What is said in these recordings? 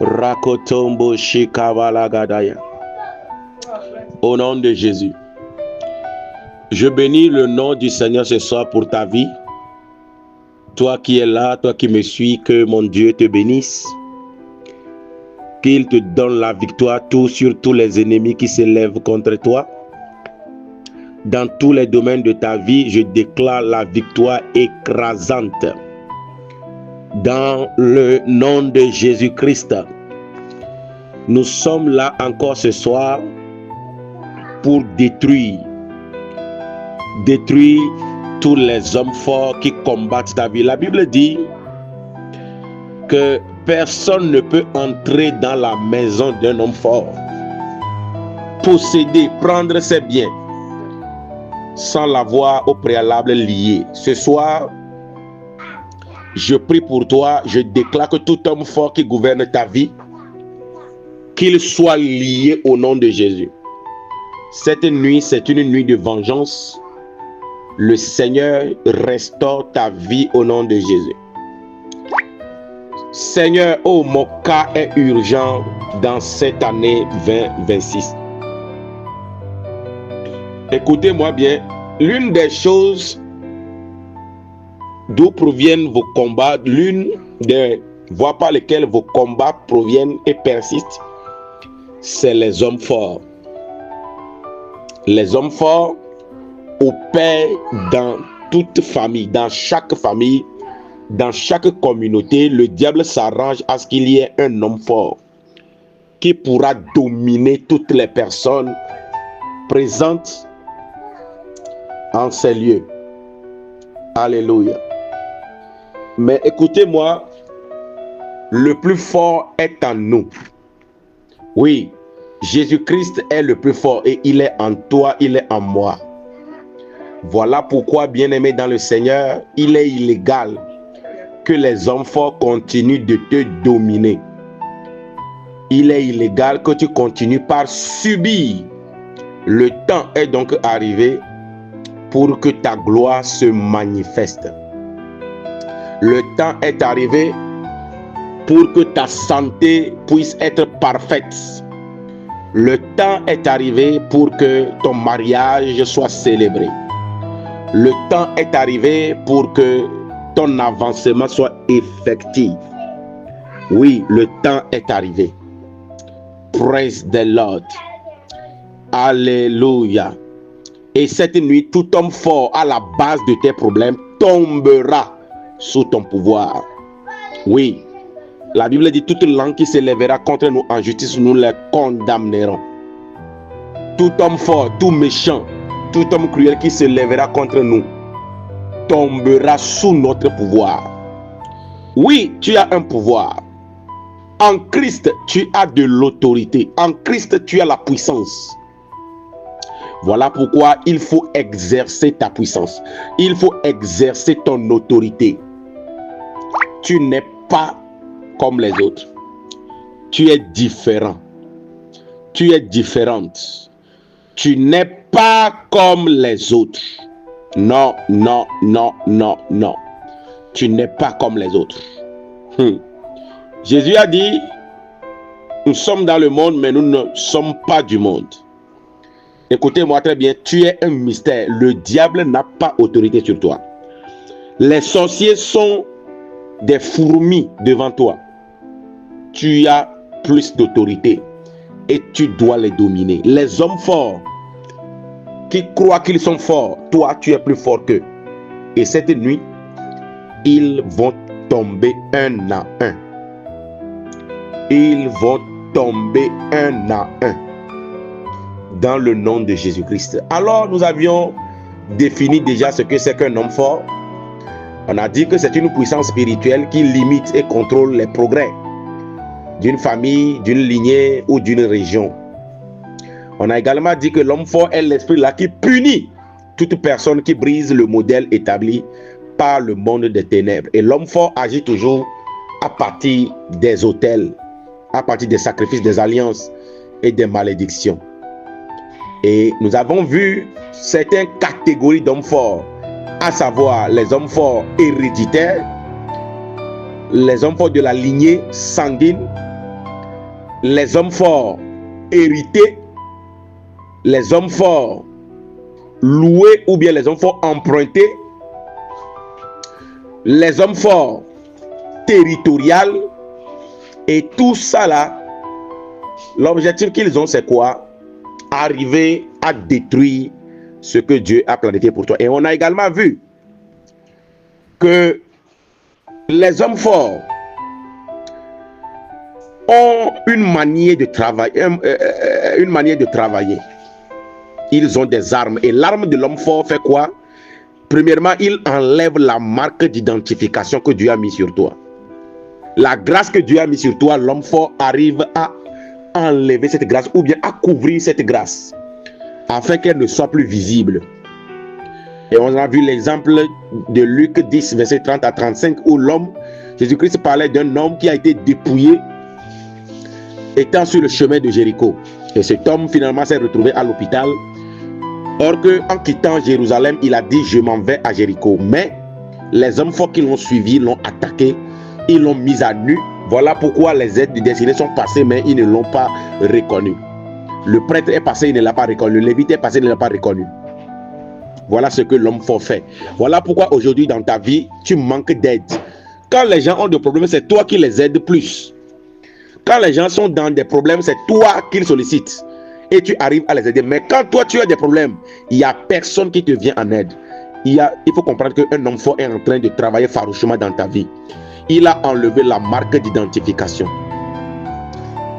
Rakotombo Shikavalagadaya. Au nom de Jésus. Je bénis le nom du Seigneur ce soir pour ta vie. Toi qui es là, toi qui me suis, que mon Dieu te bénisse. Qu'il te donne la victoire sur tous les ennemis qui s'élèvent contre toi. Dans tous les domaines de ta vie, je déclare la victoire écrasante. Dans le nom de Jésus-Christ, nous sommes là encore ce soir pour détruire tous les hommes forts qui combattent ta vie. La Bible dit que personne ne peut entrer dans la maison d'un homme fort, posséder, prendre ses biens, sans l'avoir au préalable lié. Ce soir, je prie pour toi, je déclare que tout homme fort qui gouverne ta vie, qu'il soit lié au nom de Jésus. Cette nuit, c'est une nuit de vengeance. Le Seigneur restaure ta vie au nom de Jésus. Seigneur, oh, mon cas est urgent dans cette année 2026. Écoutez-moi bien, l'une des choses d'où proviennent vos combats, l'une des voies par lesquelles vos combats proviennent et persistent, c'est les hommes forts. Les hommes forts opèrent dans toute famille, dans chaque famille, dans chaque communauté. Le diable s'arrange à ce qu'il y ait un homme fort qui pourra dominer toutes les personnes présentes en ces lieux. Alléluia. Mais écoutez-moi, le plus fort est en nous. Oui, Jésus-Christ est le plus fort et il est en toi, il est en moi. Voilà pourquoi, bien-aimé dans le Seigneur, il est illégal que les hommes forts continuent de te dominer. Il est illégal que tu continues par subir. Le temps est donc arrivé pour que ta gloire se manifeste. Le temps est arrivé pour que ta santé puisse être parfaite. Le temps est arrivé pour que ton mariage soit célébré. Le temps est arrivé pour que ton avancement soit effectif. Oui, le temps est arrivé. Praise the Lord. Alléluia. Et cette nuit, tout homme fort à la base de tes problèmes tombera sous ton pouvoir. Oui, la Bible dit: toute langue qui s'élèvera contre nous en justice, nous les condamnerons. Tout homme fort, tout méchant, tout homme cruel qui se lèvera contre nous tombera sous notre pouvoir. Oui, tu as un pouvoir. En Christ, tu as de l'autorité. En Christ, tu as la puissance. Voilà pourquoi il faut exercer ta puissance. Il faut exercer ton autorité. Tu n'es pas comme les autres. Tu es différent. Tu es différente. Tu n'es pas comme les autres. Non, non, non, non, non. Tu n'es pas comme les autres. Jésus a dit: nous sommes dans le monde, mais nous ne sommes pas du monde. Écoutez-moi très bien, tu es un mystère. Le diable n'a pas autorité sur toi. Les sorciers sont des fourmis devant toi. Tu as plus d'autorité et tu dois les dominer. Les hommes forts qui croient qu'ils sont forts, toi tu es plus fort qu'eux. Et cette nuit, ils vont tomber un à un. Ils vont tomber un à un. Dans le nom de Jésus-Christ. Alors nous avions défini déjà ce que c'est qu'un homme fort. On a dit que c'est une puissance spirituelle qui limite et contrôle les progrès d'une famille, d'une lignée ou d'une région. On a également dit que l'homme fort est l'esprit là qui punit toute personne qui brise le modèle établi par le monde des ténèbres. Et l'homme fort agit toujours à partir des autels, à partir des sacrifices, des alliances et des malédictions. Et nous avons vu certaines catégories d'hommes forts, à savoir les hommes forts héréditaires, les hommes forts de la lignée sanguine, les hommes forts hérités, les hommes forts loués ou bien les hommes forts empruntés, les hommes forts territorial, et tout ça là, l'objectif qu'ils ont, c'est quoi? Arriver à détruire ce que Dieu a planifié pour toi. Et on a également vu que les hommes forts ont une manière de travailler, Ils ont des armes. Et l'arme de l'homme fort fait quoi? Premièrement, il enlève la marque d'identification que Dieu a mis sur toi. La grâce que Dieu a mis sur toi, l'homme fort arrive à enlever cette grâce ou bien à couvrir cette grâce afin qu'elle ne soit plus visible. Et on a vu l'exemple de Luc 10, verset 30 à 35, où l'homme, Jésus-Christ parlait d'un homme qui a été dépouillé étant sur le chemin de Jéricho. Et cet homme finalement s'est retrouvé à l'hôpital. Or que, en quittant Jérusalem, il a dit: je m'en vais à Jéricho. Mais les hommes forts qui l'ont suivi l'ont attaqué, ils l'ont mis à nu. Voilà pourquoi les aides destinés sont passés, mais ils ne l'ont pas reconnu. Le prêtre est passé, il ne l'a pas reconnu. Le lévite est passé, il ne l'a pas reconnu. Voilà ce que l'homme fort fait. Voilà pourquoi aujourd'hui dans ta vie, tu manques d'aide. Quand les gens ont des problèmes, c'est toi qui les aides plus. Quand les gens sont dans des problèmes, c'est toi qu'ils sollicitent. Et tu arrives à les aider. Mais quand toi tu as des problèmes, il n'y a personne qui te vient en aide. Il faut comprendre qu'un homme fort est en train de travailler farouchement dans ta vie. Il a enlevé la marque d'identification.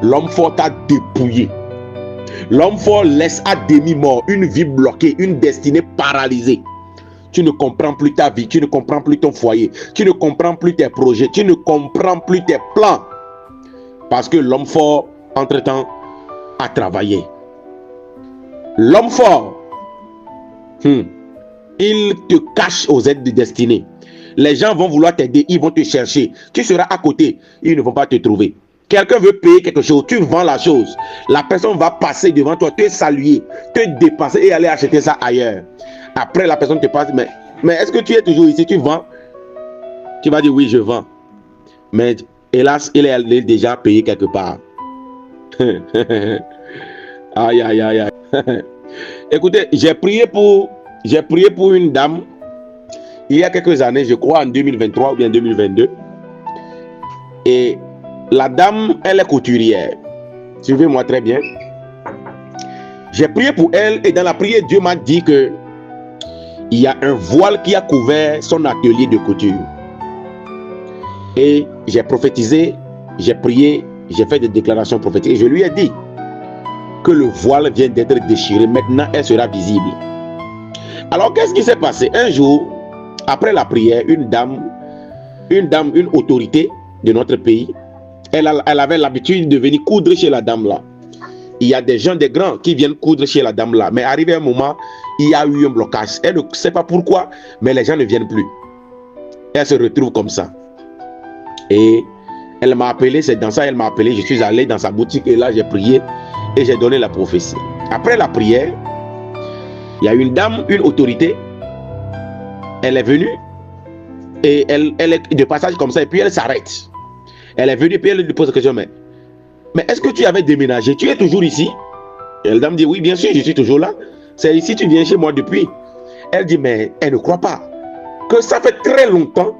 L'homme fort t'a dépouillé. L'homme fort laisse à demi-mort une vie bloquée, une destinée paralysée. Tu ne comprends plus ta vie, tu ne comprends plus ton foyer, tu ne comprends plus tes projets, tu ne comprends plus tes plans. Parce que l'homme fort, entre-temps, a travaillé. L'homme fort, il te cache aux aides de destinée. Les gens vont vouloir t'aider, ils vont te chercher. Tu seras à côté, ils ne vont pas te trouver. Quelqu'un veut payer quelque chose, tu vends la chose. La personne va passer devant toi, te saluer, te dépenser et aller acheter ça ailleurs. Après, la personne te passe, mais est-ce que tu es toujours ici, tu vends? Tu vas dire: oui, je vends. Mais hélas, il est déjà payé quelque part. Aïe, aïe, aïe, aïe. Écoutez, j'ai prié pour une dame il y a quelques années, je crois en 2023 ou bien 2022. Et la dame, elle est couturière. Suivez-moi très bien. J'ai prié pour elle et dans la prière, Dieu m'a dit que il y a un voile qui a couvert son atelier de couture. Et j'ai prophétisé, j'ai prié, j'ai fait des déclarations prophétiques. Et je lui ai dit que le voile vient d'être déchiré. Maintenant, elle sera visible. Alors, qu'est-ce qui s'est passé? Un jour, après la prière, une autorité de notre pays, elle avait l'habitude de venir coudre chez la dame là. Il y a des gens, des grands, qui viennent coudre chez la dame là. Mais arrivé un moment, il y a eu un blocage. Elle ne sait pas pourquoi, mais les gens ne viennent plus. Elle se retrouve comme ça. Et elle m'a appelé, c'est dans ça elle m'a appelé. Je suis allé dans sa boutique et là j'ai prié et j'ai donné la prophétie. Après la prière, il y a une dame, une autorité. Elle est venue et elle est de passage comme ça et puis elle s'arrête. Elle est venue et puis elle lui pose la question: mais est-ce que tu avais déménagé? Tu es toujours ici? Et la dame dit: oui, bien sûr, je suis toujours là. C'est ici, tu viens chez moi depuis. Elle dit: mais elle ne croit pas que ça fait très longtemps.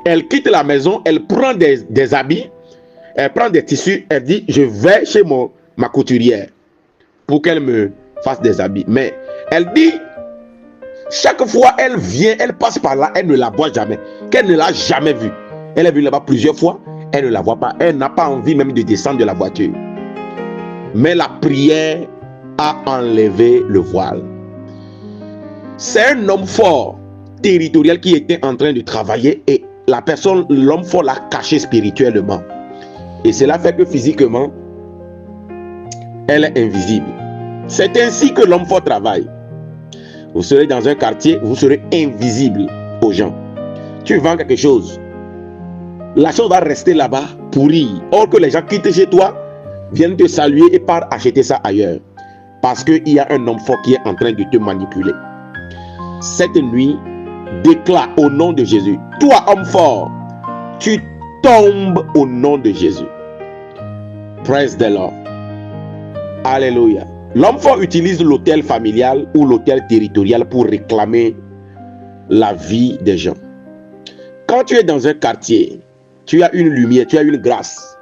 Elle quitte la maison, elle prend des habits, elle prend des tissus, elle dit: je vais chez ma couturière pour qu'elle me fasse des habits. Mais elle dit: chaque fois elle vient, elle passe par là, elle ne la voit jamais, qu'elle ne l'a jamais vue. Elle est venue là-bas plusieurs fois, elle ne la voit pas, elle n'a pas envie même de descendre de la voiture. Mais la prière a enlevé le voile. C'est un homme fort, territorial, qui était en train de travailler et l'homme fort l'a caché spirituellement. Et cela fait que physiquement, elle est invisible. C'est ainsi que l'homme fort travaille. Vous serez dans un quartier, vous serez invisible aux gens. Tu vends quelque chose, la chose va rester là-bas pourrie. Or que les gens quittent chez toi, viennent te saluer et partent acheter ça ailleurs. Parce qu'il y a un homme fort qui est en train de te manipuler. Cette nuit, déclare au nom de Jésus: toi, homme fort, tu tombes au nom de Jésus. Praise the Lord. Alléluia. L'homme fort utilise l'autel familial ou l'autel territorial pour réclamer la vie des gens. Quand tu es dans un quartier, tu as une lumière, tu as une grâce.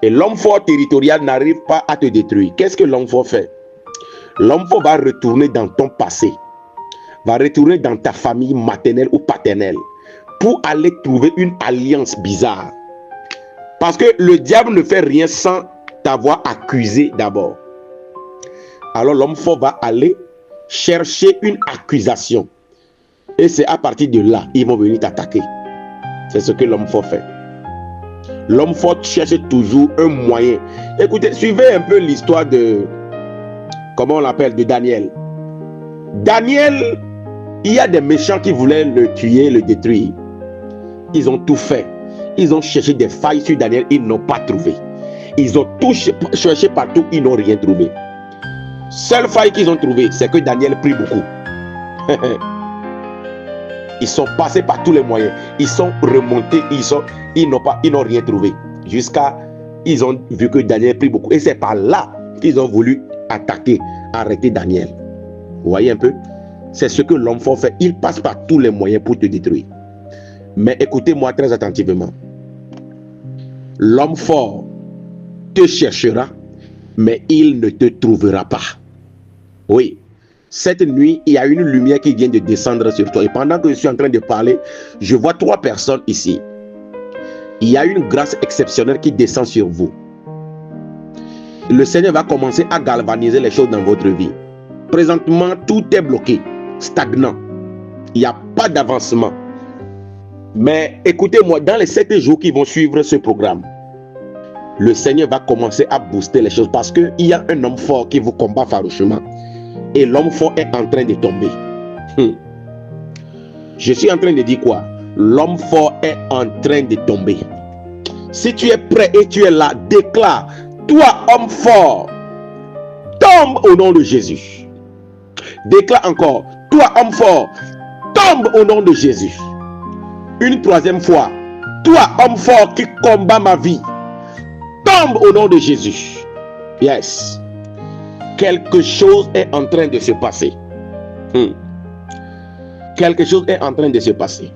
Et l'homme fort territorial n'arrive pas à te détruire. Qu'est-ce que l'homme fort fait? L'homme fort va retourner dans ton passé, va retourner dans ta famille maternelle ou paternelle pour aller trouver une alliance bizarre. Parce que le diable ne fait rien sans t'avoir accusé d'abord. Alors l'homme fort va aller chercher une accusation. Et c'est à partir de là, ils vont venir t'attaquer. C'est ce que l'homme fort fait. L'homme fort cherche toujours un moyen. Écoutez, suivez un peu l'histoire de, comment on l'appelle, de Daniel. Daniel, il y a des méchants qui voulaient le tuer, le détruire. Ils ont tout fait. Ils ont cherché des failles sur Daniel, ils n'ont pas trouvé. Ils ont tout cherché partout, ils n'ont rien trouvé. Seule faille qu'ils ont trouvée, c'est que Daniel prie beaucoup. Ils sont passés par tous les moyens. Ils sont remontés, ils n'ont rien trouvé. Jusqu'à, ils ont vu que Daniel prie beaucoup. Et c'est par là qu'ils ont voulu attaquer, arrêter Daniel. Vous voyez un peu? C'est ce que l'homme fort fait. Il passe par tous les moyens pour te détruire. Mais écoutez-moi très attentivement. L'homme fort te cherchera, mais il ne te trouvera pas. Oui. Cette nuit, il y a une lumière qui vient de descendre sur toi. Et pendant que je suis en train de parler, je vois 3 personnes ici. Il y a une grâce exceptionnelle qui descend sur vous. Le Seigneur va commencer à galvaniser les choses dans votre vie. Présentement, tout est bloqué, stagnant. Il n'y a pas d'avancement. Mais écoutez-moi, dans les 7 jours qui vont suivre ce programme, le Seigneur va commencer à booster les choses parce qu'il y a un homme fort qui vous combat farouchement. Et l'homme fort est en train de tomber. Je suis en train de dire quoi? L'homme fort est en train de tomber. Si tu es prêt et tu es là, déclare: toi, homme fort, tombe au nom de Jésus. Déclare encore: toi, homme fort, tombe au nom de Jésus. Une 3e fois: toi, homme fort qui combat ma vie, tombe au nom de Jésus. Yes. Quelque chose est en train de se passer. Quelque chose est en train de se passer.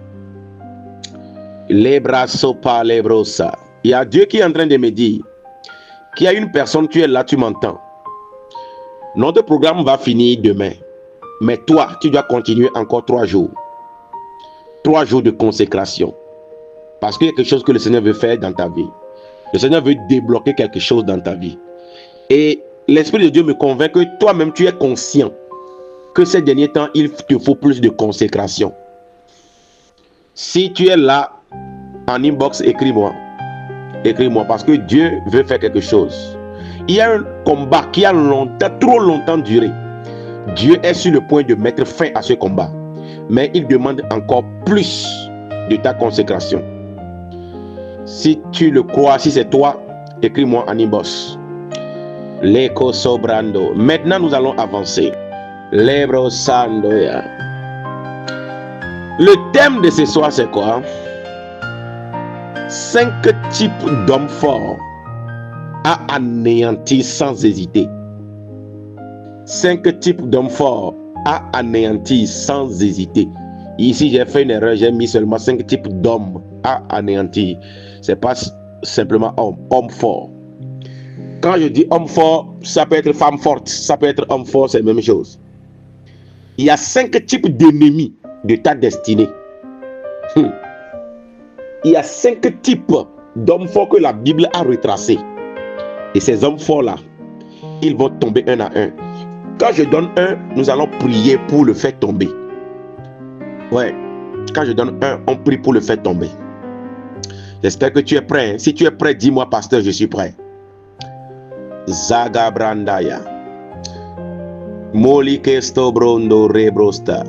Les bras sopa, les brossa. Il y a Dieu qui est en train de me dire qu'il y a une personne, tu es là, tu m'entends. Notre programme va finir demain. Mais toi, tu dois continuer encore 3 jours. 3 jours de consécration. Parce qu'il y a quelque chose que le Seigneur veut faire dans ta vie. Le Seigneur veut débloquer quelque chose dans ta vie. Et l'Esprit de Dieu me convainc que toi-même, tu es conscient que ces derniers temps, il te faut plus de consécration. Si tu es là, en inbox, écris-moi. Écris-moi, parce que Dieu veut faire quelque chose. Il y a un combat qui a longtemps, trop longtemps duré. Dieu est sur le point de mettre fin à ce combat. Mais il demande encore plus de ta consécration. Si tu le crois, si c'est toi, écris-moi en inbox. L'Eco Sobrando. Maintenant, nous allons avancer. Lebro Sandoya. Le thème de ce soir, c'est quoi? 5 types d'hommes forts à anéantir sans hésiter. 5 types d'hommes forts à anéantir sans hésiter. Ici, j'ai fait une erreur, j'ai mis seulement 5 types d'hommes à anéantir. C'est pas simplement homme fort. Quand je dis homme fort, ça peut être femme forte, ça peut être homme fort, c'est la même chose. Il y a 5 types d'ennemis de ta destinée. Il y a 5 types d'hommes forts que la Bible a retracés. Et ces hommes forts-là, ils vont tomber un à un. Quand je donne un, nous allons prier pour le faire tomber. Ouais, quand je donne un, on prie pour le faire tomber. J'espère que tu es prêt. Hein? Si tu es prêt, dis-moi, pasteur, je suis prêt. Zaga Brandaya. Moli Kesto Brondo Rebrosta.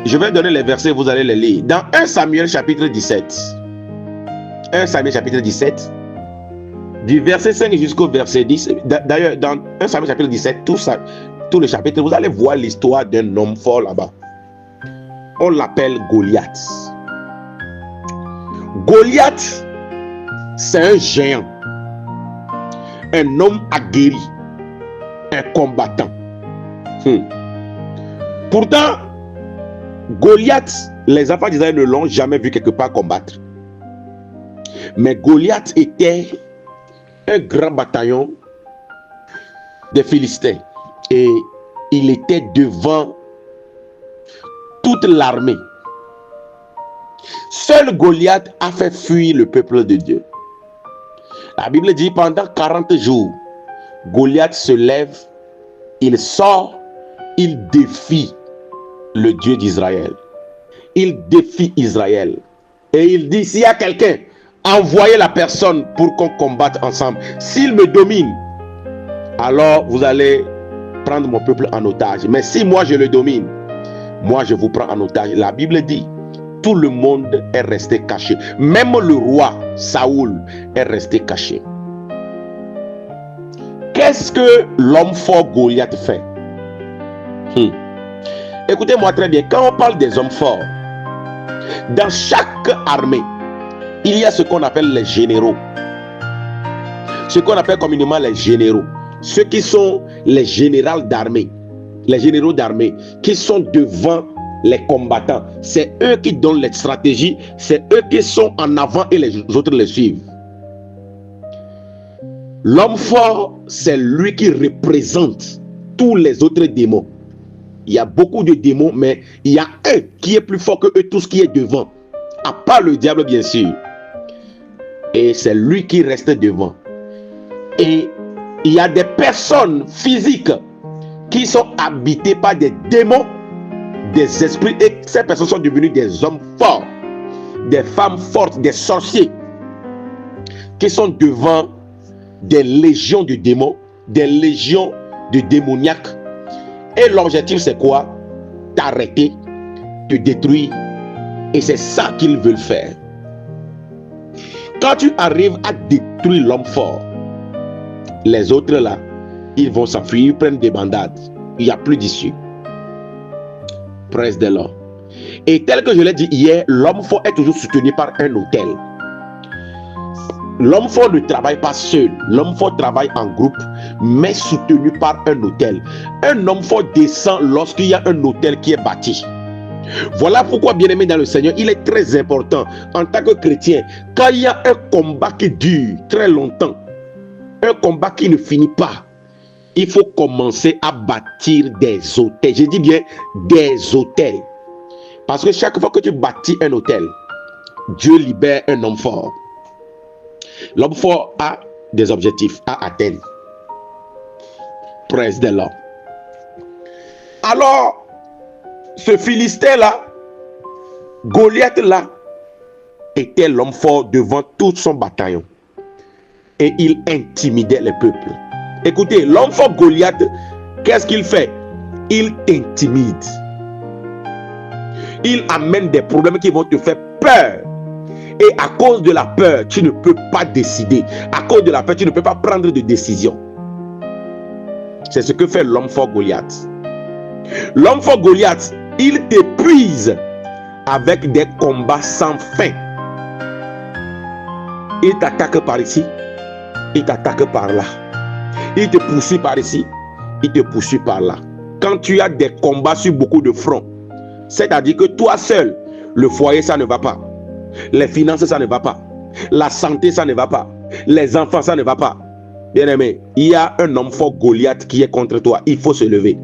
Je vais donner les versets, vous allez les lire. Dans 1 Samuel chapitre 17. 1 Samuel chapitre 17. Du verset 5 jusqu'au verset 10. D'ailleurs, dans 1 Samuel chapitre 17, tout le chapitre, vous allez voir l'histoire d'un homme fort là-bas. On l'appelle Goliath. Goliath, c'est un géant. un homme aguerri, un combattant. Pourtant, Goliath, les enfants d'Israël ne l'ont jamais vu quelque part combattre. Mais Goliath était un grand bataillon des Philistins et il était devant toute l'armée. Seul Goliath a fait fuir le peuple de Dieu. La Bible dit pendant 40 jours, Goliath se lève, il sort, il défie le Dieu d'Israël. Il défie Israël. Et il dit, s'il y a quelqu'un, envoyez la personne pour qu'on combatte ensemble. S'il me domine, alors vous allez prendre mon peuple en otage. Mais si moi je le domine, moi je vous prends en otage. La Bible dit, tout le monde est resté caché. Même le roi Saoul est resté caché. Qu'est-ce que l'homme fort Goliath fait? Écoutez-moi très bien, quand on parle des hommes forts, dans chaque armée, il y a ce qu'on appelle les généraux. Ce qu'on appelle communément les généraux. Ceux qui sont les généraux d'armée. Les généraux d'armée qui sont devant les combattants. C'est eux qui donnent les stratégies. C'est eux qui sont en avant et les autres les suivent. L'homme fort, c'est lui qui représente tous les autres démons. Il y a beaucoup de démons, mais il y a un qui est plus fort que eux tous qui est devant. À part le diable, bien sûr. Et c'est lui qui reste devant. Et il y a des personnes physiques qui sont habitées par des démons, des esprits. Et ces personnes sont devenues des hommes forts, des femmes fortes, des sorciers qui sont devant des légions de démons, des légions de démoniaques. Et l'objectif c'est quoi? T'arrêter, te détruire. Et c'est ça qu'ils veulent faire. Quand tu arrives à détruire l'homme fort, les autres là, ils vont s'enfuir, ils prennent des bandades. Il n'y a plus d'issue. Praise the Lord. Et tel que je l'ai dit hier, l'homme fort est toujours soutenu par un autel. L'homme fort ne travaille pas seul. L'homme fort travaille en groupe, mais soutenu par un autel. Un homme fort descend lorsqu'il y a un autel qui est bâti. Voilà pourquoi, bien-aimé dans le Seigneur, il est très important en tant que chrétien, quand il y a un combat qui dure très longtemps, un combat qui ne finit pas, il faut commencer à bâtir des autels. Je dis bien des autels. Parce que chaque fois que tu bâtis un autel, Dieu libère un homme fort. L'homme fort a des objectifs à atteindre. Praise the Lord. Alors, ce Philistin-là, Goliath-là, était l'homme fort devant tout son bataillon. Et il intimidait les peuples. Écoutez, l'homme fort Goliath, qu'est-ce qu'il fait? Il t'intimide. Il amène des problèmes qui vont te faire peur. Et à cause de la peur, tu ne peux pas décider. À cause de la peur, tu ne peux pas prendre de décision. C'est ce que fait l'homme fort Goliath. L'homme fort Goliath, il t'épuise avec des combats sans fin. Il t'attaque par ici, il t'attaque par là. Il te poursuit par ici, il te poursuit par là. Quand tu as des combats sur beaucoup de fronts, c'est-à-dire que toi seul, le foyer, ça ne va pas. Les finances, ça ne va pas. La santé, ça ne va pas. Les enfants, ça ne va pas. Bien aimé, il y a un homme fort Goliath qui est contre toi. Il faut se lever.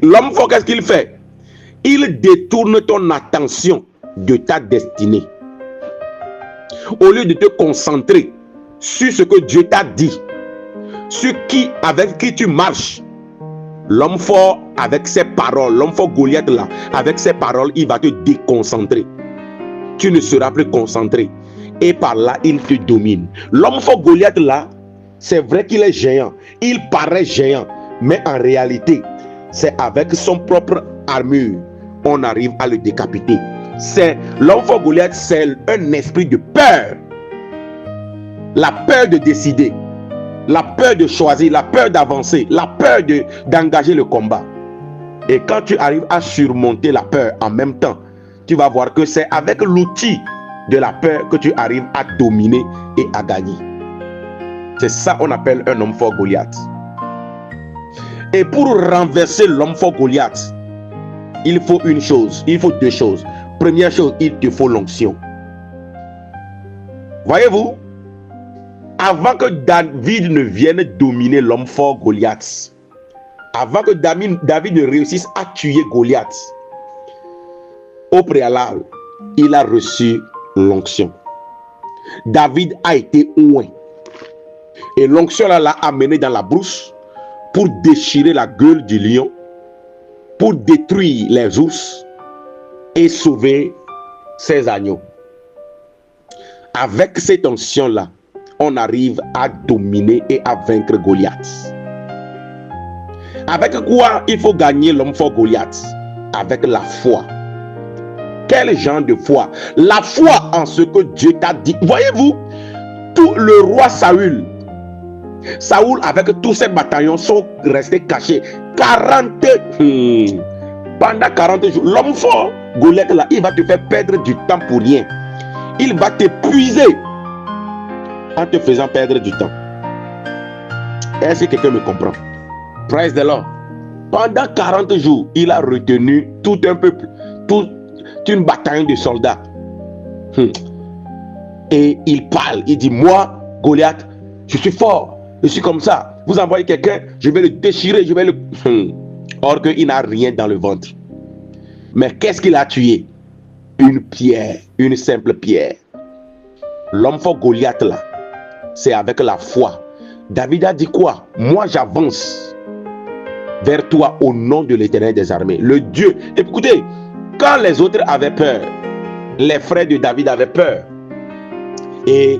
L'homme fort, qu'est-ce qu'il fait? Il détourne ton attention de ta destinée. Au lieu de te concentrer sur ce que Dieu t'a dit, sur qui, avec qui tu marches, l'homme fort avec ses paroles, l'homme fort Goliath là, avec ses paroles, il va te déconcentrer. Tu ne seras plus concentré. Et par là, il te domine. L'homme fort Goliath là, c'est vrai qu'il est géant. Il paraît géant. Mais en réalité, c'est avec son propre armure, on arrive à le décapiter. C'est l'homme fort Goliath, c'est un esprit de peur. La peur de décider. La peur de choisir, la peur d'avancer, la peur d'engager le combat. Et quand tu arrives à surmonter la peur en même temps, tu vas voir que c'est avec l'outil de la peur que tu arrives à dominer et à gagner. C'est ça qu'on appelle un homme fort Goliath. Et pour renverser l'homme fort Goliath, il faut une chose, il faut deux choses. Première chose, il te faut l'onction. Voyez-vous, avant que David ne vienne dominer l'homme fort Goliath, avant que David ne réussisse à tuer Goliath, au préalable, il a reçu l'onction. David a été oint. Et l'onction l'a amené dans la brousse pour déchirer la gueule du lion, pour détruire les ours et sauver ses agneaux. Avec cette onction-là, on arrive à dominer et à vaincre Goliath. Avec quoi il faut gagner l'homme fort Goliath? Avec la foi. Quel genre de foi? La foi en ce que Dieu t'a dit. Voyez-vous, tout le roi Saül avec tous ses bataillons sont restés cachés 40 pendant 40 jours. L'homme fort Goliath là, il va te faire perdre du temps pour rien. Il va t'épuiser en te faisant perdre du temps. Est-ce que quelqu'un me comprend? Praise the Lord. Pendant 40 jours, il a retenu tout un peuple, toute une bataille de soldats. Et il parle, il dit, moi, Goliath, je suis fort, je suis comme ça. Vous envoyez quelqu'un, je vais le déchirer, je vais le... Or qu'il n'a rien dans le ventre. Mais qu'est-ce qu'il a tué? Une pierre, une simple pierre. L'homme fort Goliath là, c'est avec la foi. David a dit quoi? Moi j'avance vers toi au nom de l'Éternel des armées. Le Dieu. Écoutez, quand les autres avaient peur, les frères de David avaient peur. Et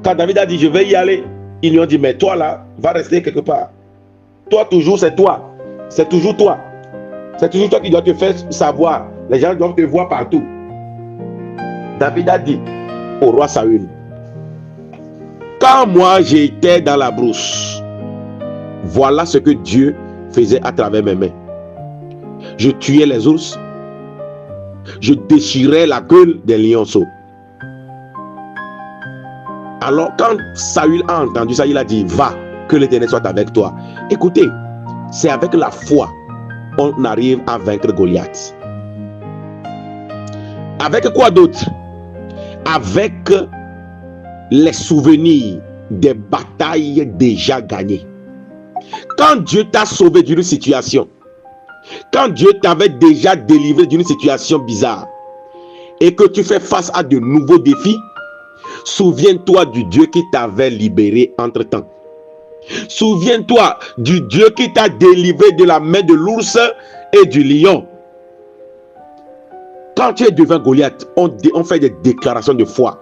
quand David a dit je vais y aller, ils lui ont dit mais toi là, va rester quelque part. Toi toujours c'est toi. C'est toujours toi. C'est toujours toi qui dois te faire savoir. Les gens doivent te voir partout. David a dit au roi Saül, quand moi j'étais dans la brousse, voilà ce que Dieu faisait à travers mes mains. Je tuais les ours, je déchirais la gueule des lionceaux. Alors quand Saül a entendu ça, il a dit, va, que l'Éternel soit avec toi. Écoutez, c'est avec la foi on arrive à vaincre Goliath. Avec quoi d'autre? Avec les souvenirs des batailles déjà gagnées. Quand Dieu t'a sauvé d'une situation, quand Dieu t'avait déjà délivré d'une situation bizarre et que tu fais face à de nouveaux défis, souviens-toi du Dieu qui t'avait libéré entre-temps. Souviens-toi du Dieu qui t'a délivré de la main de l'ours et du lion. Quand tu es devant Goliath, on fait des déclarations de foi.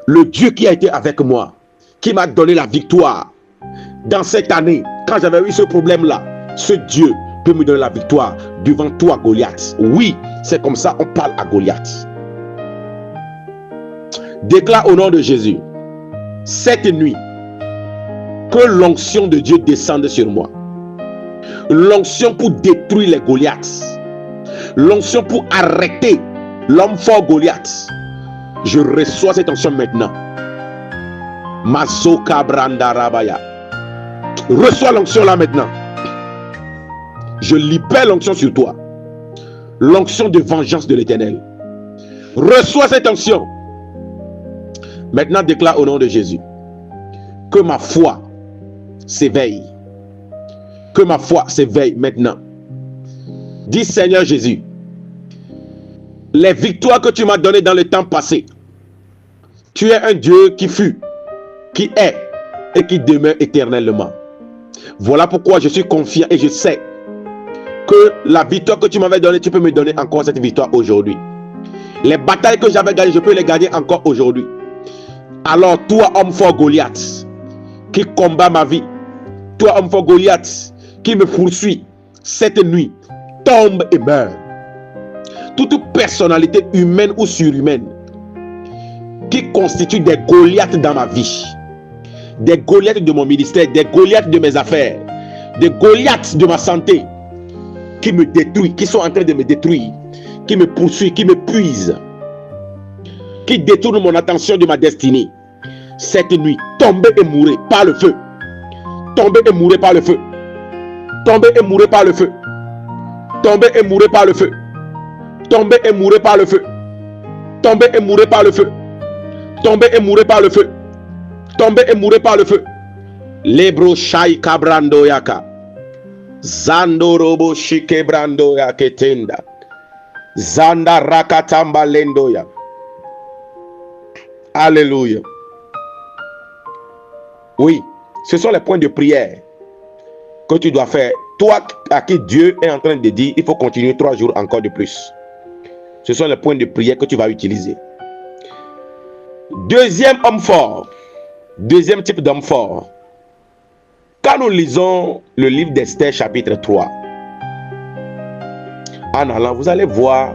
Le Dieu qui a été avec moi, qui m'a donné la victoire dans cette année, quand j'avais eu ce problème-là, ce Dieu peut me donner la victoire devant toi, Goliath. Oui, c'est comme ça on parle à Goliath. Déclare au nom de Jésus, cette nuit, que l'onction de Dieu descende sur moi. L'onction pour détruire les Goliaths. L'onction pour arrêter l'homme fort Goliath. Je reçois cette onction maintenant. Mazoka Branda Rabaya. Reçois l'onction là maintenant. Je libère l'onction sur toi. L'onction de vengeance de l'Éternel. Reçois cette onction. Maintenant déclare au nom de Jésus que ma foi s'éveille. Que ma foi s'éveille maintenant. Dis Seigneur Jésus, les victoires que tu m'as données dans le temps passé, tu es un Dieu qui fut, qui est et qui demeure éternellement. Voilà pourquoi je suis confiant et je sais que la victoire que tu m'avais donnée, tu peux me donner encore cette victoire aujourd'hui. Les batailles que j'avais gagnées, je peux les gagner encore aujourd'hui. Alors toi, homme fort Goliath, qui combat ma vie, toi, homme fort Goliath, qui me poursuit cette nuit, tombe et meurt. Toute personnalité humaine ou surhumaine qui constitue des Goliaths dans ma vie, des Goliaths de mon ministère, des Goliaths de mes affaires, des Goliaths de ma santé, qui me détruisent, qui sont en train de me détruire, qui me poursuivent, qui me puisent, qui détournent mon attention de ma destinée. cette nuit, tombez et mourrez par le feu. Tombez et mourrez par le feu. Tombez et mourrez par le feu. Tombez et mourrez par le feu. Tombez et mourrez par le feu. Tombez et mourrez par le feu. Tombez et mourrez par le feu. Tombez et mourrez par le feu. Lebro shai kabrando yaka. Zando robo shike brando ya ketenda. Zanda rakatamba lendo ya. Alléluia. Oui, ce sont les points de prière que tu dois faire. Toi à qui Dieu est en train de dire, il faut continuer 3 jours encore de plus. Ce sont les points de prière que tu vas utiliser. Deuxième homme fort. Deuxième type d'homme fort. Quand nous lisons le livre d'Esther chapitre 3, en allant, vous allez voir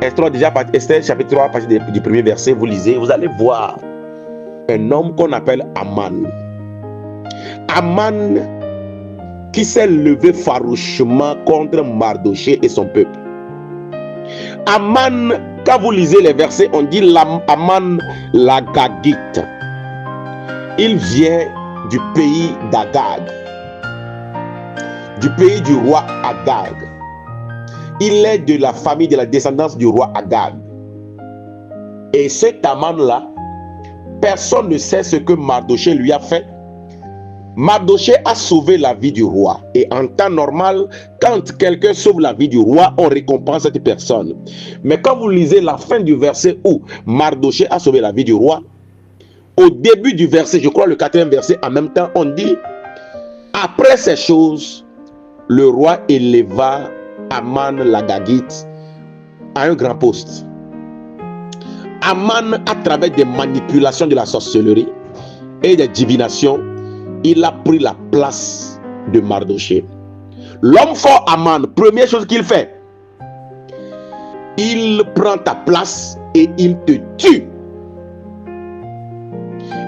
Esther chapitre 3, à partir du premier verset, vous lisez, vous allez voir un homme qu'on appelle Aman. Aman qui s'est levé farouchement contre Mardoché et son peuple. Aman, quand vous lisez les versets, on dit Aman l'Agagite. Il vient du pays d'Agag, du pays du roi Agag. Il est de la famille, de la descendance du roi Agag. Et cet Aman-là, personne ne sait ce que Mardoché lui a fait. Mardoché a sauvé la vie du roi. Et en temps normal, quand quelqu'un sauve la vie du roi, on récompense cette personne. Mais quand vous lisez la fin du verset où Mardoché a sauvé la vie du roi, au début du verset, je crois le 4e verset, en même temps, on dit, après ces choses, le roi éleva Aman l'Agagite à un grand poste. Aman, à travers des manipulations de la sorcellerie et des divinations, il a pris la place de Mardoché. L'homme fort Aman, première chose qu'il fait, il prend ta place et il te tue.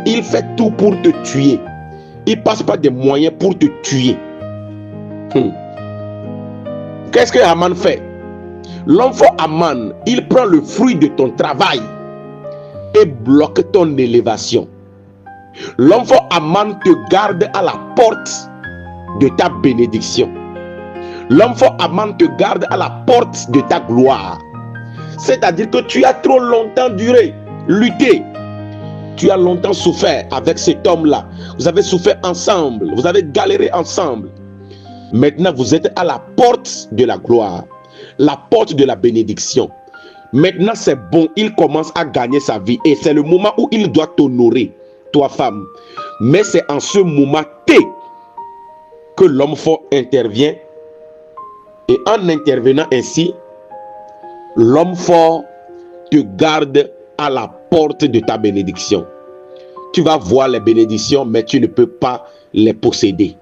Il fait tout pour te tuer. Il passe par des moyens pour te tuer. Qu'est-ce que Aman fait? L'homme fort Aman, il prend le fruit de ton travail et bloque ton élévation. L'homme fort Aman te garde à la porte de ta bénédiction. L'homme fort Aman te garde à la porte de ta gloire. C'est-à-dire que tu as trop longtemps duré, lutté. Tu as longtemps souffert avec cet homme-là. Vous avez souffert ensemble. Vous avez galéré ensemble. Maintenant, vous êtes à la porte de la gloire. La porte de la bénédiction. Maintenant, c'est bon. Il commence à gagner sa vie. Et c'est le moment où il doit t'honorer, toi femme. Mais c'est en ce moment T que l'homme fort intervient. Et en intervenant ainsi, l'homme fort te garde à la porte de ta bénédiction. Tu vas voir les bénédictions, mais tu ne peux pas les posséder.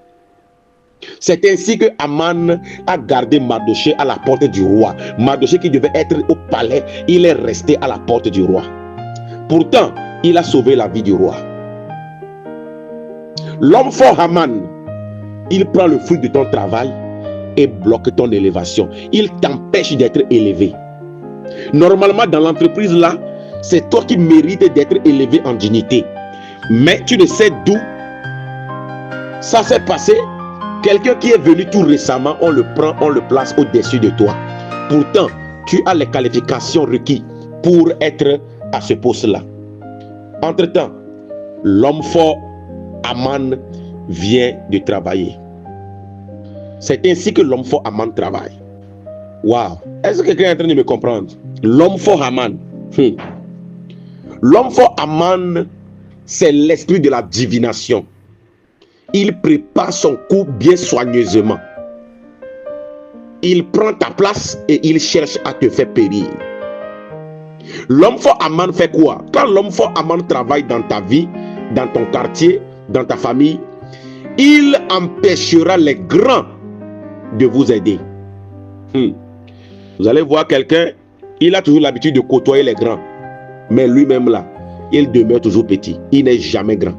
C'est ainsi que Aman a gardé Mardoché à la porte du roi. Mardoché qui devait être au palais, il est resté à la porte du roi. Pourtant, il a sauvé la vie du roi. L'homme fort Aman, il prend le fruit de ton travail et bloque ton élévation. Il t'empêche d'être élevé. Normalement, dans l'entreprise là, c'est toi qui mérites d'être élevé en dignité. Mais tu ne sais d'où ça s'est passé. Quelqu'un qui est venu tout récemment, on le prend, on le place au-dessus de toi. Pourtant, tu as les qualifications requises pour être à ce poste-là. Entre-temps, l'homme fort, Aman, vient de travailler. C'est ainsi que l'homme fort, Aman, travaille. Waouh! Est-ce que quelqu'un est en train de me comprendre? L'homme fort, Aman. L'homme fort, Aman, c'est l'esprit de la divination. Il prépare son coup bien soigneusement. Il prend ta place et il cherche à te faire périr. L'homme fort Aman fait quoi? Quand l'homme fort Aman travaille dans ta vie, dans ton quartier, dans ta famille, il empêchera les grands de vous aider. Vous allez voir quelqu'un, il a toujours l'habitude de côtoyer les grands. Mais lui-même là, il demeure toujours petit. Il n'est jamais grand.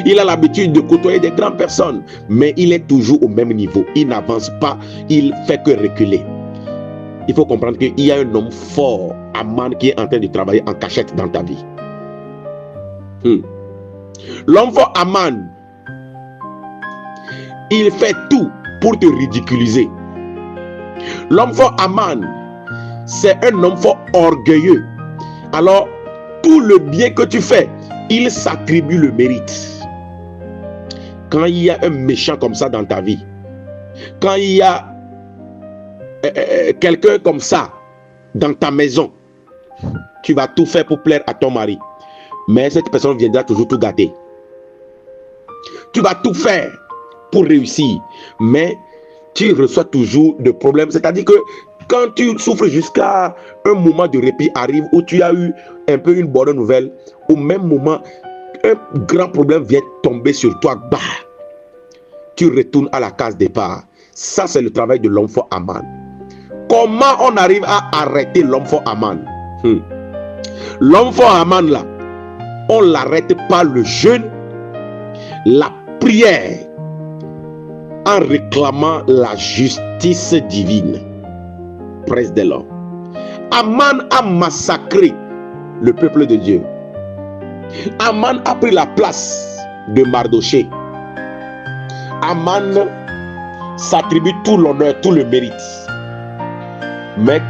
Il a l'habitude de côtoyer des grandes personnes, mais il est toujours au même niveau. Il n'avance pas, il fait que reculer. Il faut comprendre qu'il y a un homme fort, Aman, qui est en train de travailler en cachette dans ta vie. L'enfant Aman, il fait tout pour te ridiculiser. L'enfant Aman, c'est un enfant orgueilleux. Alors, tout le bien que tu fais, il s'attribue le mérite. Quand il y a un méchant comme ça dans ta vie, quand il y a quelqu'un comme ça dans ta maison, tu vas tout faire pour plaire à ton mari. Mais cette personne viendra toujours tout gâter. Tu vas tout faire pour réussir. Mais tu reçois toujours des problèmes. C'est-à-dire que quand tu souffres jusqu'à un moment de répit arrive où tu as eu un peu une bonne nouvelle, au même moment, un grand problème vient tomber sur toi. Bah, tu retournes à la case départ. Ça, c'est le travail de l'enfant Aman. Comment on arrive à arrêter l'enfant Aman? L'enfant Aman là, on l'arrête par le jeûne, la prière, en réclamant la justice divine. Praise the Lord. Aman a massacré le peuple de Dieu. Aman a pris la place de Mardoché. Aman s'attribue tout l'honneur, tout le mérite. Mais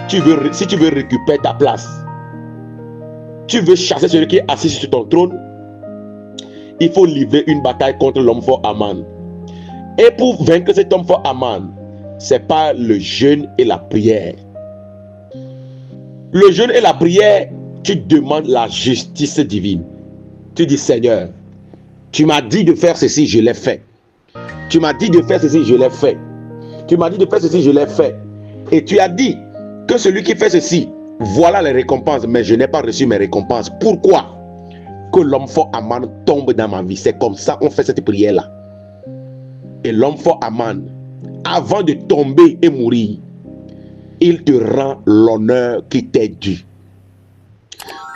si tu veux récupérer ta place, tu veux chasser celui qui est assis sur ton trône, il faut livrer une bataille contre l'enfant Aman. Et pour vaincre cet enfant Aman, c'est pas le jeûne et la prière. Le jeûne et la prière, tu demandes la justice divine. Tu dis, Seigneur, tu m'as dit de faire ceci, je l'ai fait. Tu m'as dit de faire ceci, je l'ai fait. Tu m'as dit de faire ceci, je l'ai fait. Et tu as dit que celui qui fait ceci, voilà les récompenses, mais je n'ai pas reçu mes récompenses. Pourquoi? Que l'enfant Aman tombe dans ma vie. C'est comme ça qu'on fait cette prière-là. Et l'enfant Aman, avant de tomber et mourir, il te rend l'honneur qui t'est dû.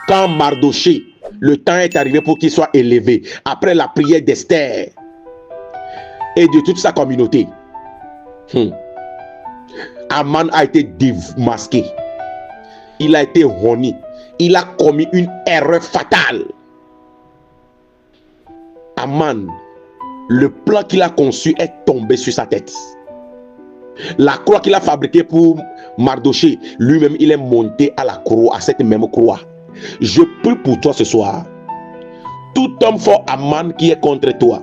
Quand Mardoché, le temps est arrivé pour qu'il soit élevé, après la prière d'Esther et de toute sa communauté, Aman a été démasqué. Il a été honni. Il a commis une erreur fatale. Aman, le plan qu'il a conçu est tombé sur sa tête. La croix qu'il a fabriquée pour Mardoché, lui-même, il est monté à la croix, à cette même croix. Je prie pour toi ce soir. Tout homme fort Aman qui est contre toi,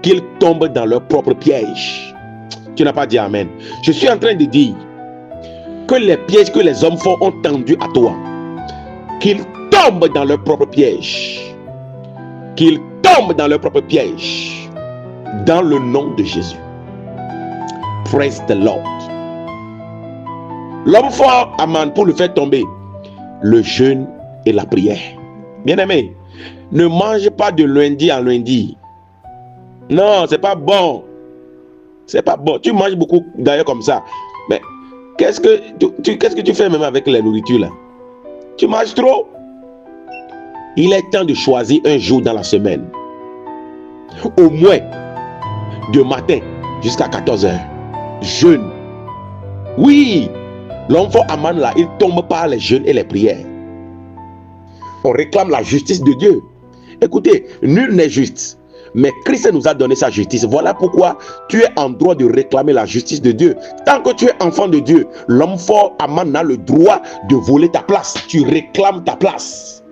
qu'il tombe dans leur propre piège. Tu n'as pas dit Amen. Je suis en train de dire que les pièges que les hommes forts ont tendus à toi, qu'ils tombent dans leur propre piège. Qu'ils tombent dans leur propre piège. Dans le nom de Jésus. Praise the Lord. L'homme fort Aman, pour le faire tomber, le jeûne et la prière. Bien-aimé, ne mange pas de lundi en lundi. Non, c'est pas bon. C'est pas bon. Tu manges beaucoup d'ailleurs comme ça. Mais qu'est-ce que tu fais même avec la nourriture là? Tu manges trop. Il est temps de choisir un jour dans la semaine. Au moins, de matin jusqu'à 14h. Jeûne. Oui, l'enfant Aman là, il tombe par les jeûnes et les prières. On réclame la justice de Dieu. Écoutez, nul n'est juste. Mais Christ nous a donné sa justice. Voilà pourquoi tu es en droit de réclamer la justice de Dieu. Tant que tu es enfant de Dieu, l'homme fort Aman a le droit de voler ta place. Tu réclames ta place.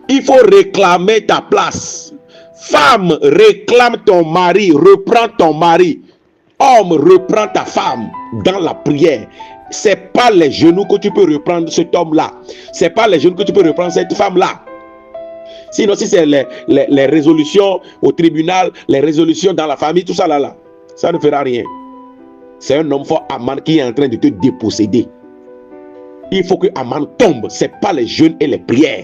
Il faut réclamer ta place. Femme, réclame ton mari. Reprends ton mari. Homme, reprends ta femme dans la prière. C'est pas les genoux que tu peux reprendre cet homme-là. C'est pas les genoux que tu peux reprendre cette femme-là. Sinon, si c'est les résolutions au tribunal, les résolutions dans la famille, tout ça là, ça ne fera rien. C'est un homme fort Aman qui est en train de te déposséder. Il faut que Aman tombe. Ce n'est pas les jeûnes et les prières.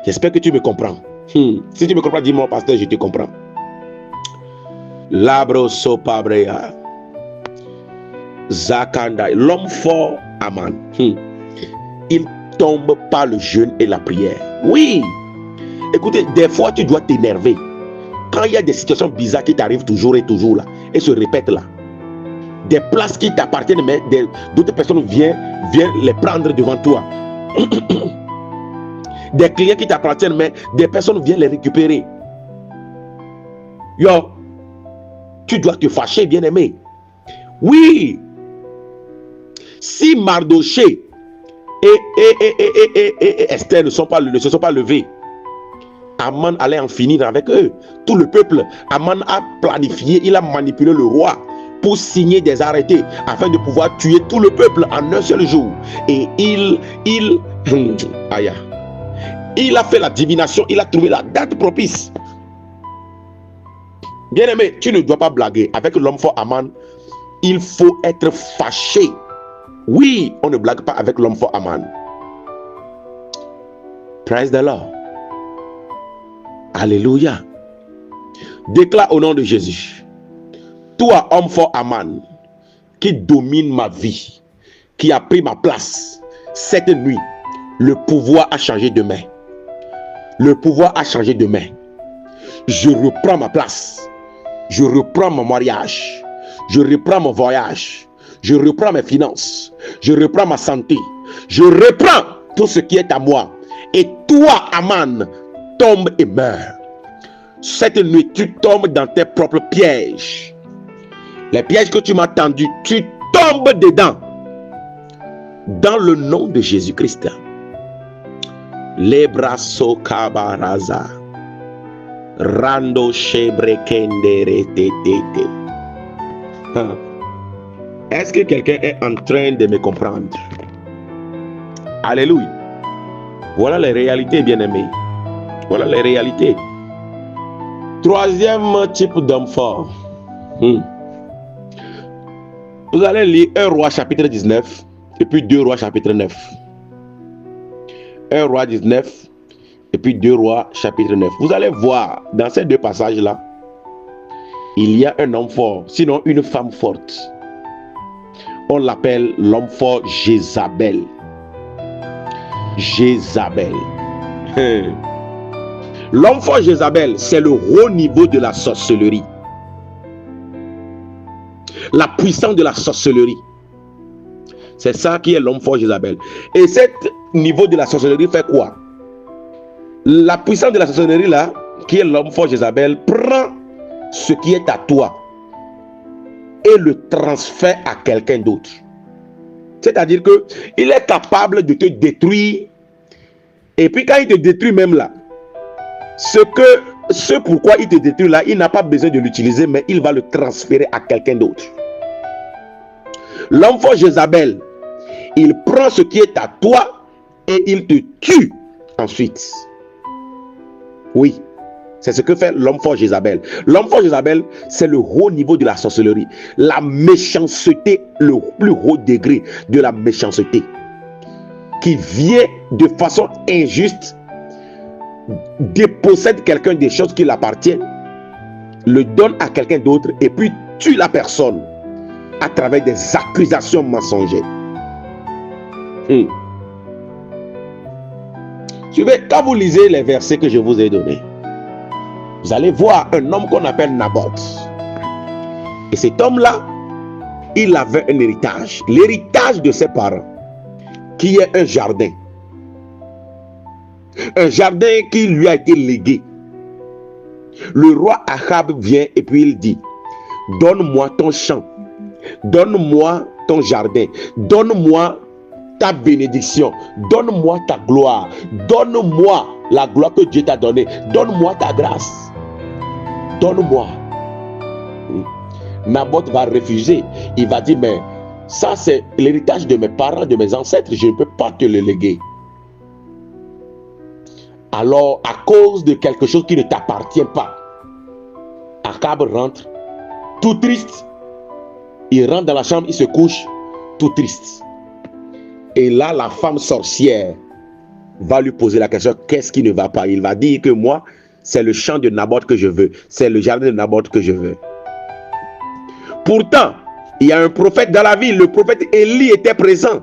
J'espère que tu me comprends. Si tu me comprends, dis-moi, pasteur, je te comprends. Labro sopabrea. Zakanda. L'homme fort Aman. Il tombe par le jeûne et la prière. Oui. Écoutez, des fois tu dois t'énerver. Quand il y a des situations bizarres qui t'arrivent toujours et toujours là, et se répètent là. Des places qui t'appartiennent, mais d'autres personnes viennent les prendre devant toi. des clients qui t'appartiennent, mais des personnes viennent les récupérer. Yo, tu dois te fâcher, bien-aimé. Oui, si Mardoché et Esther ne se sont pas levés, Aman allait en finir avec eux. Tout le peuple, Aman a planifié, il a manipulé le roi pour signer des arrêtés afin de pouvoir tuer tout le peuple en un seul jour. Et il a fait la divination, il a trouvé la date propice. Bien-aimé, tu ne dois pas blaguer avec l'homme fort Aman. Il faut être fâché. Oui, on ne blague pas avec l'homme fort Aman. Praise the Lord. Alléluia. Déclare au nom de Jésus. Toi, homme fort Aman, qui domine ma vie, qui a pris ma place, cette nuit, le pouvoir a changé de main. Le pouvoir a changé de main. Je reprends ma place. Je reprends mon mariage. Je reprends mon voyage. Je reprends mes finances. Je reprends ma santé. Je reprends tout ce qui est à moi. Et toi, Aman, tombe et meurs. Cette nuit, tu tombes dans tes propres pièges. Les pièges que tu m'as tendus, tu tombes dedans. Dans le nom de Jésus-Christ. Lebraso kabaraza. Rando shebrekendere tete. Est-ce que quelqu'un est en train de me comprendre? Alléluia. Voilà les réalités, bien-aimés. Voilà les réalités. Troisième type d'homme fort. Vous allez lire 1 Roi chapitre 19 et puis 2 Rois chapitre 9. 1 Roi 19 et puis 2 Rois chapitre 9. Vous allez voir dans ces deux passages-là, il y a un homme fort, sinon une femme forte. On l'appelle l'homme fort Jézabel. Jézabel. L'homme fort Jézabel, c'est le haut niveau de la sorcellerie. La puissance de la sorcellerie. C'est ça qui est l'homme fort Jézabel. Et ce niveau de la sorcellerie fait quoi? La puissance de la sorcellerie là, qui est l'homme fort Jézabel, prend ce qui est à toi et le transfère à quelqu'un d'autre. C'est-à-dire que il est capable de te détruire. Et puis quand il te détruit même là, ce pourquoi il te détruit là, il n'a pas besoin de l'utiliser, mais il va le transférer à quelqu'un d'autre. L'homme fort Jézabel, il prend ce qui est à toi et il te tue ensuite. Oui, c'est ce que fait l'homme fort Jézabel. L'homme fort Jézabel, c'est le haut niveau de la sorcellerie. La méchanceté, le plus haut degré de la méchanceté, qui vient de façon injuste, dépossède quelqu'un des choses qui l'appartiennent, le donne à quelqu'un d'autre et puis tue la personne à travers des accusations mensongères. Suivez, quand vous lisez les versets que je vous ai donnés, vous allez voir un homme qu'on appelle Naboth. Et cet homme-là, il avait un héritage. L'héritage de ses parents, qui est un jardin. Un jardin qui lui a été légué. Le roi Achab vient et puis il dit: donne-moi ton champ, donne-moi ton jardin, donne-moi ta bénédiction, donne-moi ta gloire, donne-moi la gloire que Dieu t'a donnée, donne-moi ta grâce, donne-moi. Naboth va refuser. Il va dire: mais ça c'est l'héritage de mes parents, de mes ancêtres, je ne peux pas te le léguer. Alors, à cause de quelque chose qui ne t'appartient pas, Achab rentre tout triste. Il rentre dans la chambre, il se couche tout triste. Et là, la femme sorcière va lui poser la question: qu'est-ce qui ne va pas? Il va dire que moi, c'est le champ de Naboth que je veux, c'est le jardin de Naboth que je veux. Pourtant, il y a un prophète dans la ville, le prophète Élie était présent.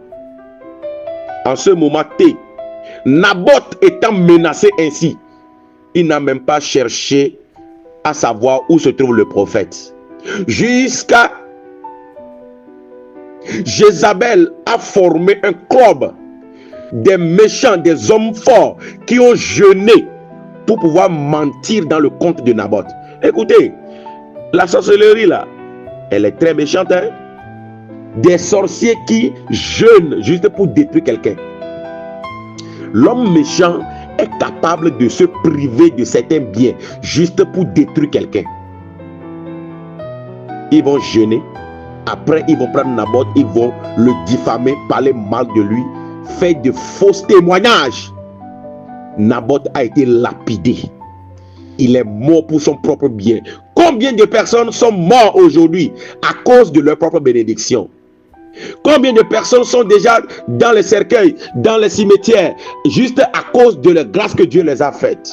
En ce moment T, Naboth étant menacé ainsi, il n'a même pas cherché à savoir où se trouve le prophète. Jusqu'à Jézabel a formé un club des méchants, des hommes forts qui ont jeûné pour pouvoir mentir dans le compte de Naboth. Écoutez, la sorcellerie là, elle est très méchante, hein? Des sorciers qui jeûnent juste pour détruire quelqu'un. L'homme méchant est capable de se priver de certains biens juste pour détruire quelqu'un. Ils vont jeûner. Après, ils vont prendre Naboth, ils vont le diffamer, parler mal de lui, faire de faux témoignages. Naboth a été lapidé. Il est mort pour son propre bien. Combien de personnes sont mortes aujourd'hui à cause de leur propre bénédiction? Combien de personnes sont déjà dans les cercueils, dans les cimetières, juste à cause de la grâce que Dieu les a faites?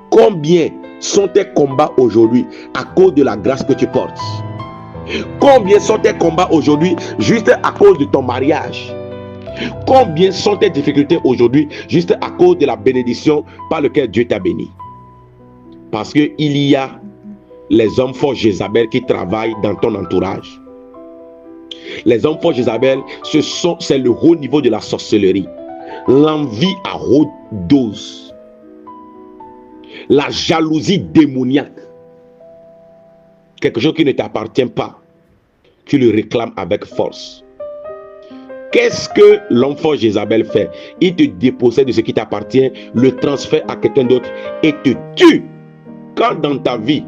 Combien sont tes combats aujourd'hui à cause de la grâce que tu portes? Combien sont tes combats aujourd'hui juste à cause de ton mariage? Combien sont tes difficultés aujourd'hui juste à cause de la bénédiction par laquelle Dieu t'a béni? Parce qu'il y a les hommes forts Jézabel qui travaillent dans ton entourage. Les hommes forts Jézabel, c'est le haut niveau de la sorcellerie. L'envie à haute dose. La jalousie démoniaque. Quelque chose qui ne t'appartient pas. Tu le réclames avec force. Qu'est-ce que l'homme fort Jézabel fait? Il te dépossède de ce qui t'appartient, le transfère à quelqu'un d'autre et te tue. Quand dans ta vie,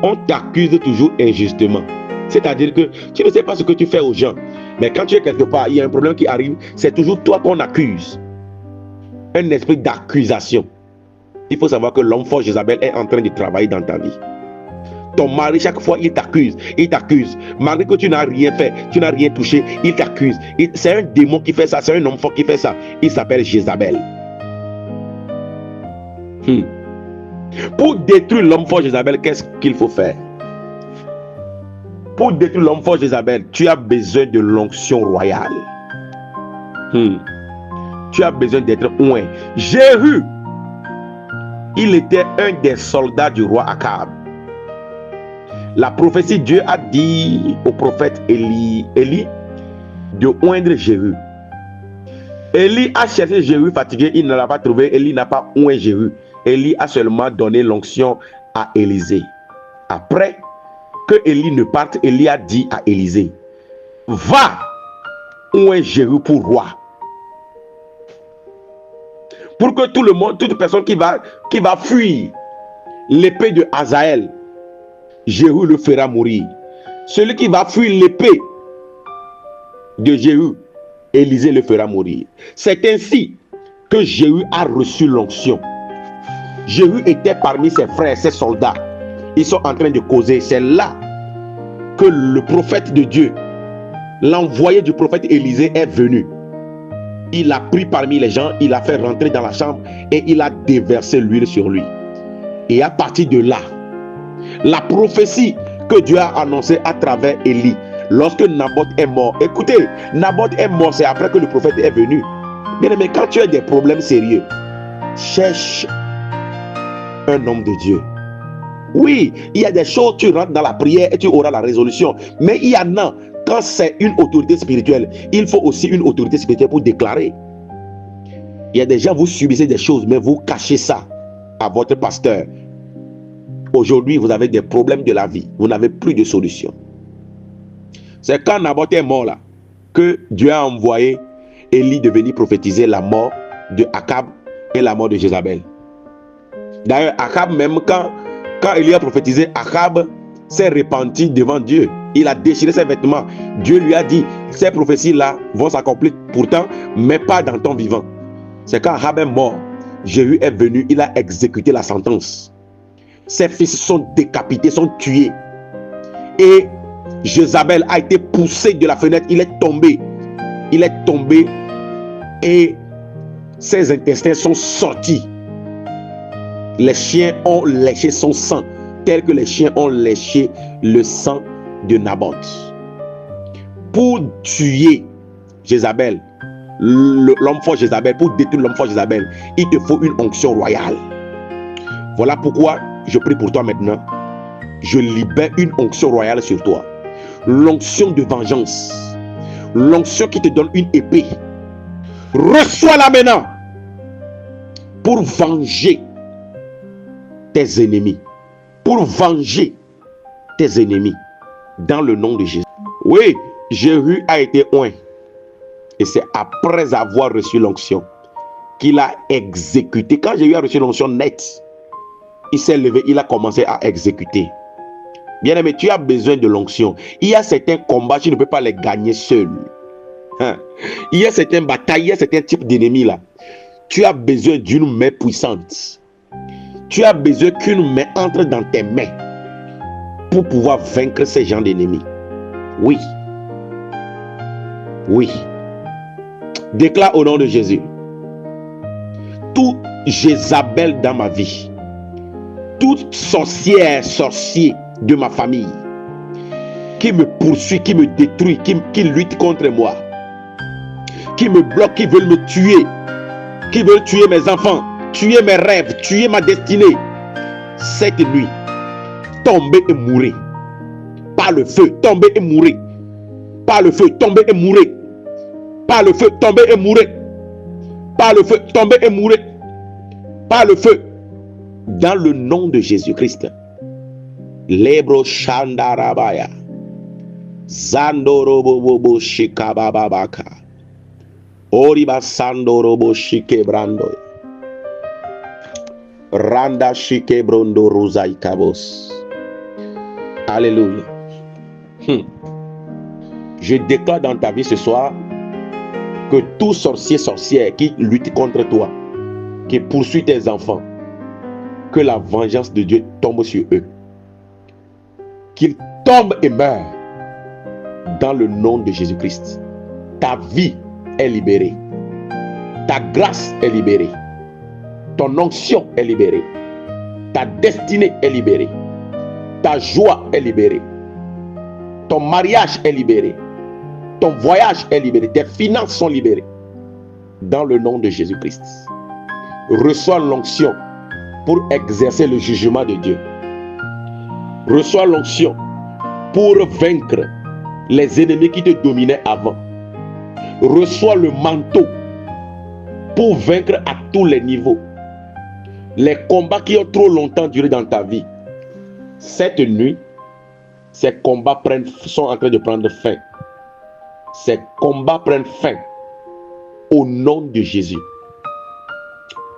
on t'accuse toujours injustement. C'est-à-dire que tu ne sais pas ce que tu fais aux gens. Mais quand tu es quelque part, il y a un problème qui arrive, c'est toujours toi qu'on accuse. Un esprit d'accusation. Il faut savoir que l'homme fort Jézabel est en train de travailler dans ta vie. Ton mari, chaque fois, il t'accuse. Malgré que tu n'as rien fait, tu n'as rien touché, il t'accuse. C'est un démon qui fait ça, c'est un homme fort qui fait ça. Il s'appelle Jézabel. Pour détruire l'homme fort Jézabel, qu'est-ce qu'il faut faire? Pour détruire l'homme fort Jézabel, tu as besoin de l'onction royale. Tu as besoin d'être oint. Jéhu, il était un des soldats du roi Akab. La prophétie, Dieu a dit au prophète Élie de oindre Jéhu. Élie a cherché Jéhu fatigué, il ne l'a pas trouvé. Élie n'a pas oint Jéhu. Élie a seulement donné l'onction à Élisée. Après que Élie ne parte, Élie a dit à Élisée, va oint Jéhu pour roi. Pour que tout le monde, toute personne qui va fuir l'épée de Hazaël, Jéhu le fera mourir. Celui qui va fuir l'épée de Jéhu, Élisée le fera mourir. C'est ainsi que Jéhu a reçu l'onction. Jéhu était parmi ses frères, ses soldats. Ils sont en train de causer. C'est là que le prophète de Dieu, l'envoyé du prophète Élisée est venu. Il a pris parmi les gens, il a fait rentrer dans la chambre et il a déversé l'huile sur lui. Et à partir de là, la prophétie que Dieu a annoncée à travers Élie, lorsque Naboth est mort. Écoutez, Naboth est mort, c'est après que le prophète est venu. Bien aimé, quand tu as des problèmes sérieux, cherche un homme de Dieu. Oui, il y a des choses, tu rentres dans la prière et tu auras la résolution. Mais il y en a, quand c'est une autorité spirituelle, il faut aussi une autorité spirituelle pour déclarer. Il y a des gens, vous subissez des choses, mais vous cachez ça à votre pasteur. Aujourd'hui, vous avez des problèmes de la vie. Vous n'avez plus de solution. C'est quand Naboth est mort là, que Dieu a envoyé Élie de venir prophétiser la mort de Akab et la mort de Jézabel. D'ailleurs, Akab, même quand Élie a prophétisé, Akab s'est repenti devant Dieu. Il a déchiré ses vêtements. Dieu lui a dit, ces prophéties-là vont s'accomplir pourtant, mais pas dans ton vivant. C'est quand Akab est mort, Jéhu est venu, il a exécuté la sentence. Ses fils sont décapités, sont tués. Et Jézabel a été poussé de la fenêtre, il est tombé. Il est tombé et ses intestins sont sortis. Les chiens ont léché son sang, tel que les chiens ont léché le sang de Naboth. Pour tuer Jézabel, l'homme fort Jézabel, pour détruire l'homme fort Jézabel, il te faut une onction royale. Voilà pourquoi je prie pour toi maintenant. Je libère une onction royale sur toi. L'onction de vengeance. L'onction qui te donne une épée. Reçois-la maintenant pour venger tes ennemis. Pour venger tes ennemis. Dans le nom de Jésus. Oui, Jéhu a été oint. Et c'est après avoir reçu l'onction qu'il a exécuté. Quand Jéhu a reçu l'onction nette, il s'est levé, il a commencé à exécuter. Bien-aimé, tu as besoin de l'onction. Il y a certains combats, tu ne peux pas les gagner seul. Il y a certaines batailles, il y a certains types d'ennemis là. Tu as besoin d'une main puissante. Tu as besoin qu'une main entre dans tes mains pour pouvoir vaincre ces gens d'ennemis. Oui. Oui. Déclare au nom de Jésus. Tout Jézabel dans ma vie, toute sorcière, sorcier de ma famille qui me poursuit, qui me détruit, qui lutte contre moi, qui me bloque, qui veulent me tuer, qui veulent tuer mes enfants, tuer mes rêves, tuer ma destinée, cette nuit, tombez et mourrez. Par le feu, tombez et mourrez. Par le feu, tombez et mourrez. Par le feu, tombez et mourrez. Par le feu, tombez et mourrez. Par le feu. Dans le nom de Jésus-Christ. Lebro Shandarabaya. Zandorobobo Shikabababaka. Oriba Sandorobo Shikebrando. Randa Shikebrondo Rosaikabos. Alléluia. Je déclare dans ta vie ce soir que tout sorcier, sorcière qui lutte contre toi, qui poursuit tes enfants, que la vengeance de Dieu tombe sur eux. Qu'ils tombent et meurent dans le nom de Jésus-Christ. Ta vie est libérée. Ta grâce est libérée. Ton onction est libérée. Ta destinée est libérée. Ta joie est libérée. Ton mariage est libéré. Ton voyage est libéré. Tes finances sont libérées. Dans le nom de Jésus-Christ. Reçois l'onction pour exercer le jugement de Dieu. Reçois l'onction pour vaincre les ennemis qui te dominaient avant. Reçois le manteau pour vaincre à tous les niveaux les combats qui ont trop longtemps duré dans ta vie. Cette nuit, ces combats sont en train de prendre fin. Ces combats prennent fin au nom de Jésus.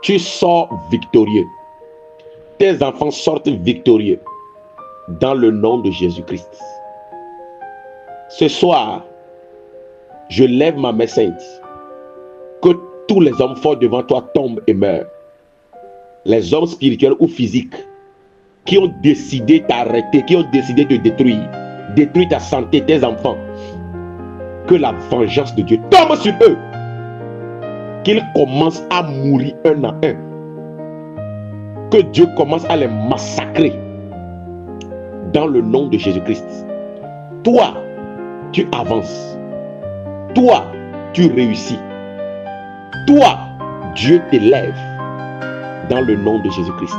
Tu sors victorieux. Tes enfants sortent victorieux dans le nom de Jésus-Christ. Ce soir, je lève ma main sainte. Que tous les hommes forts devant toi tombent et meurent. Les hommes spirituels ou physiques qui ont décidé t'arrêter, qui ont décidé de détruire ta santé, tes enfants. Que la vengeance de Dieu tombe sur eux. Qu'ils commencent à mourir un à un. Que Dieu commence à les massacrer. Dans le nom de Jésus-Christ. Toi, tu avances. Toi, tu réussis. Toi, Dieu t'élève. Dans le nom de Jésus-Christ.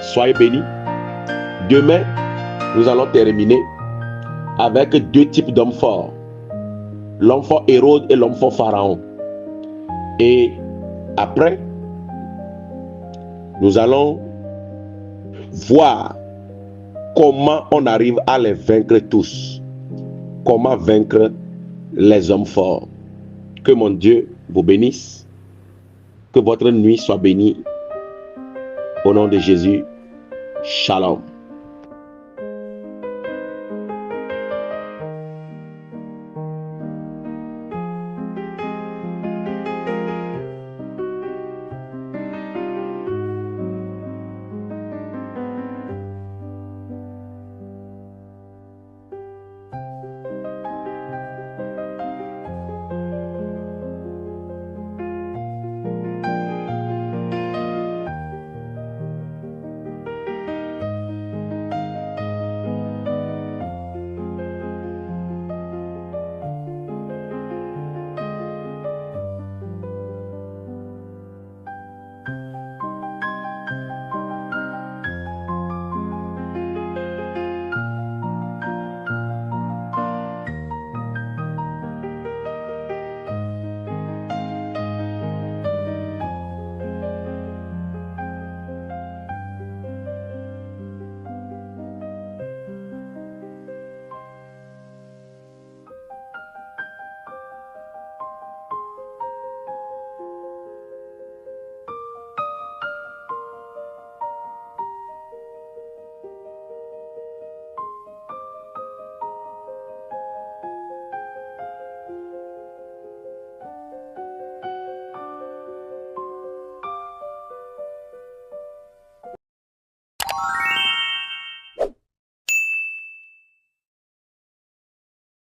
Soyez bénis. Demain, nous allons terminer avec deux types d'hommes forts. L'homme fort Hérode et l'homme fort Pharaon. Et après, nous allons voir comment on arrive à les vaincre tous. Comment vaincre les hommes forts. Que mon Dieu vous bénisse. Que votre nuit soit bénie. Au nom de Jésus, Shalom.